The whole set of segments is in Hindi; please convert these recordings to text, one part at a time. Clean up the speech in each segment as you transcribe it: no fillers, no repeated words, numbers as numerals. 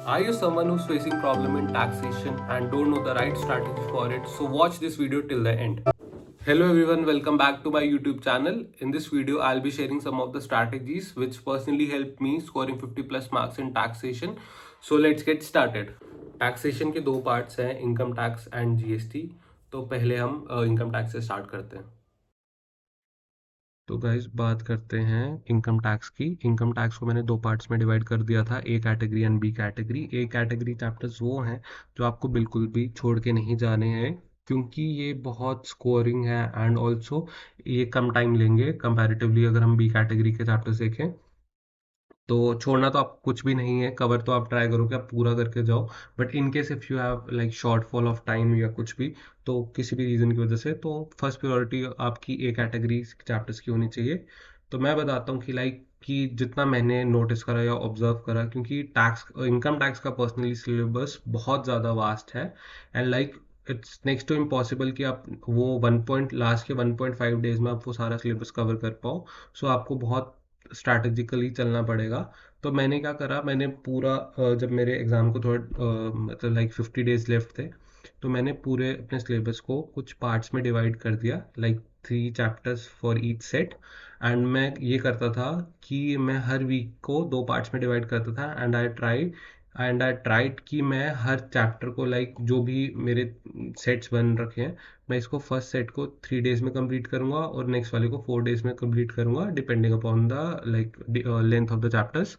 Are you someone who's facing problem in taxation and don't know the right strategy for it? So watch this video till the end. Hello everyone, welcome back to my YouTube channel. In this video, I'll be sharing some of the strategies which personally helped me scoring 50 plus marks in taxation. So let's get started. Taxation के दो पार्ट्स हैं, इनकम टैक्स एंड जीएसटी. तो पहले हम इनकम टैक्स से स्टार्ट करते हैं. तो गाइस बात करते हैं इनकम टैक्स की. इनकम टैक्स को मैंने दो पार्ट्स में डिवाइड कर दिया था, A category and B category. A category chapters वो हैं जो आपको बिल्कुल भी छोड़ के नहीं जाने हैं, क्योंकि ये बहुत स्कोरिंग है एंड ऑल्सो ये कम टाइम लेंगे कंपैरेटिवली अगर हम बी कैटेगरी के चैप्टर्स देखें. तो छोड़ना तो आप कुछ भी नहीं है, कवर तो आप ट्राई करो कि आप पूरा करके जाओ. But in case if you have like shortfall of time या कुछ भी, तो किसी भी रीज़न की वजह से, तो फर्स्ट प्रायोरिटी आपकी ए कैटेगरी चैप्टर्स की होनी चाहिए. तो मैं बताता हूँ कि लाइक कि जितना मैंने नोटिस करा या ऑब्जर्व करा, क्योंकि टैक्स इनकम टैक्स का पर्सनली सिलेबस बहुत ज़्यादा वास्ट है and like it's next to impossible कि आप वो लास्ट के 1.5 डेज में आप वो सारा सिलेबस कवर कर पाओ. सो आपको बहुत स्ट्रैटेजिकली चलना पड़ेगा. तो मैंने क्या करा, मैंने पूरा जब मेरे एग्ज़ाम को थोड़ा मतलब लाइक 50 डेज लेफ्ट थे, तो मैंने पूरे अपने सिलेबस को कुछ पार्ट्स में डिवाइड कर दिया, like 3 chapters for each set. And मैं ये करता था कि मैं हर वीक को दो पार्ट्स में डिवाइड करता था एंड आई ट्राइड कि मैं हर चैप्टर को लाइक जो भी मेरे सेट्स बन रखे हैं, मैं इसको फर्स्ट सेट को 3 डेज में कंप्लीट करूंगा और नेक्स्ट वाले को 4 डेज में कंप्लीट करूंगा, depending upon the like length of the chapters.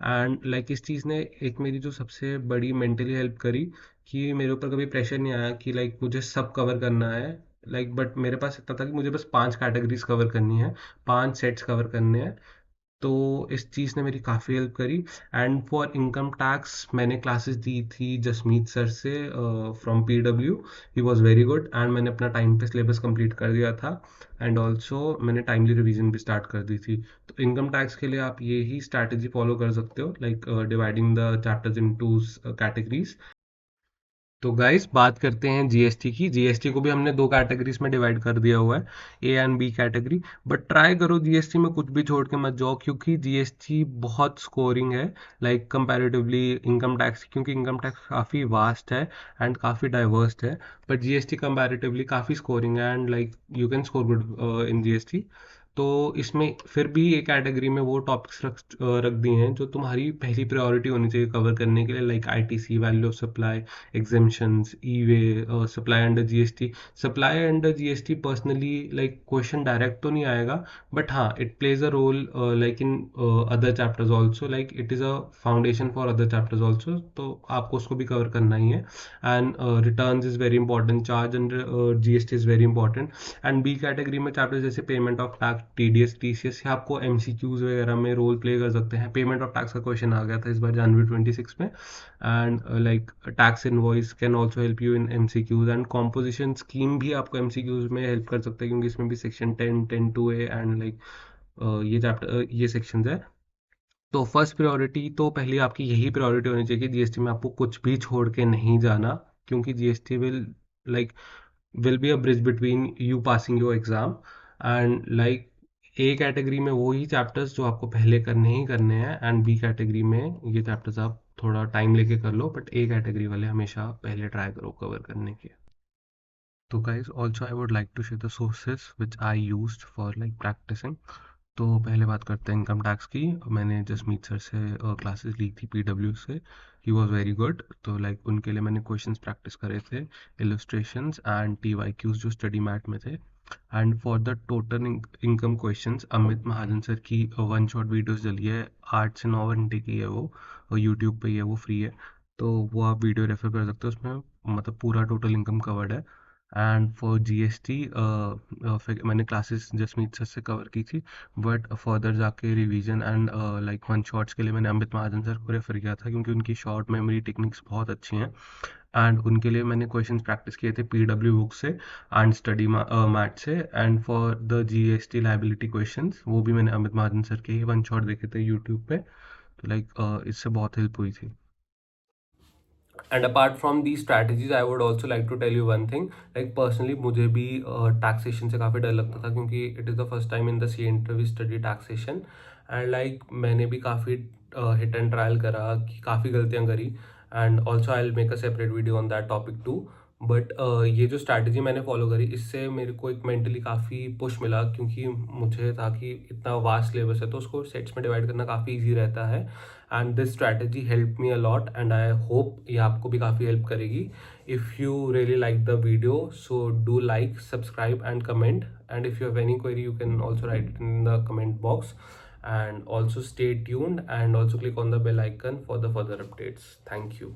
And like इस चीज़ ने एक मेरी जो सबसे बड़ी मेंटली हेल्प करी, कि मेरे ऊपर कभी प्रेशर नहीं आया कि लाइक मुझे सब कवर करना है. लाइक बट मेरे पास इतना था कि मुझे बस 5 कैटेगरीज कवर करनी है, 5 सेट्स कवर करने हैं. तो इस चीज़ ने मेरी काफ़ी हेल्प करी. एंड फॉर इनकम टैक्स मैंने क्लासेस दी थी जसमीत सर से from PW. He was very good and मैंने अपना टाइम पे सिलेबस कंप्लीट कर दिया था एंड ऑल्सो मैंने टाइमली रिवीजन भी स्टार्ट कर दी थी. तो इनकम टैक्स के लिए आप ये ही स्ट्रैटेजी फॉलो कर सकते हो, like dividing the chapters in two categories. तो गाइस बात करते हैं जीएसटी की. जीएसटी को भी हमने दो कैटेगरीज में डिवाइड कर दिया हुआ है, A and B category. But try करो जीएसटी में कुछ भी छोड़ के मत जाओ, क्योंकि जीएसटी बहुत स्कोरिंग है लाइक कंपैरेटिवली इनकम टैक्स, क्योंकि इनकम टैक्स काफ़ी वास्ट है एंड काफ़ी डाइवर्स है. बट जीएसटी कंपैरेटिवली काफ़ी स्कोरिंग है and like you can score good in GST. तो इसमें फिर भी एक कैटेगरी में वो टॉपिक्स रख दिए हैं जो तुम्हारी पहली प्रायोरिटी होनी चाहिए कवर करने के लिए, like ITC, value of supply, exemptions, e-way, supply under GST. Supply under GST personally like question direct तो नहीं आएगा, बट हाँ it plays a role like in other chapters also, like it is a foundation for other chapters also. तो आपको उसको भी कवर करना ही है. And return is very important, charge under GST is very important. And B category में चैप्टर्स जैसे payment of tax, TDS, TCS, आपको एमसीक्यूज वगैरह में रोल प्ले कर सकते हैं. पेमेंट ऑफ टैक्स का क्वेश्चन आ गया था इस बार जनवरी 26 में. And like tax invoice can also help you in MCQs. And composition scheme भी आपको एमसीक्यूज में हेल्प कर सकता है, क्योंकि इसमें भी सेक्शन 10, 10(2)(a) एंड लाइक ये चैप्टर ये सेक्शंस है. तो फर्स्ट प्रायोरिटी तो पहली आपकी यही प्रायोरिटी होनी चाहिए कि जीएसटी में आपको कुछ भी छोड़ के नहीं जाना, क्योंकि GST like will be a bridge between you passing your exam. And like A category में वही चैप्टर्स जो आपको पहले करने ही करने हैं, एंड बी कैटेगरी में ये चैप्टर्स आप थोड़ा टाइम लेके कर लो, बट ए कैटेगरी वाले हमेशा पहले ट्राई करो कवर करने के. तो guys also I would like to share the sources which I used for like practicing. तो पहले बात करते हैं इनकम टैक्स की. मैंने जसमीत सर से क्लासेस ली थी पीडब्ल्यू से. He was very good. तो लाइक उनके लिए मैंने क्वेश्चंस प्रैक्टिस करे थे, इलस्ट्रेशंस एंड टीवाईक्यूज जो स्टडी मैट में थे. And for the total income questions Amit Mahajan sir की वन शॉट वीडियोस डली है, 8 से 9 घंटे की है वो, यूट्यूब पे ही है, वो फ्री है. तो वो आप वीडियो रेफर कर सकते हो, उसमें मतलब पूरा टोटल इनकम कवर्ड है. एंड फॉर जीएसटी मैंने क्लासेस जसमीत सर से कवर की थी, बट फर्दर जाके revision and like one shots के लिए मैंने अमित महाजन सर को रेफर किया था, क्योंकि उनकी शॉर्ट मेमोरी टेक्निक्स बहुत अच्छी हैं. एंड उनके लिए मैंने क्वेश्चंस प्रैक्टिस किए थे पीडब्ल्यू बुक से एंड स्टडी मैट से. And for the GST liability questions वो भी मैंने अमित महाजन सर के ही वन शॉट देखे थे यूट्यूब पे. तो लाइक इससे बहुत हेल्प हुई थी. And apart from the strategies I would also like to tell you one thing. Like personally मुझे भी टैक्सेशन से काफ़ी डर लगता था, क्योंकि it is the first time in the C interview study taxation. And like मैंने भी काफ़ी हिट एंड ट्रायल करा, कि काफ़ी गलतियाँ करी, and also I will make a separate video on that topic too. But ये जो स्ट्रैटेजी मैंने फॉलो करी, इससे मेरे को एक मेंटली काफ़ी पुश मिला, क्योंकि मुझे था कि इतना वास्ट सिलेबस है तो उसको सेट्स में डिवाइड करना काफ़ी ईजी रहता है। And this strategy help me a lot, and I hope ये आपको भी काफ़ी हेल्प करेगी। If you really like the video, so do like, subscribe and comment, and if you have any query you can also write it in the comment box, and also stay tuned and also click on the bell icon for the further updates. Thank you.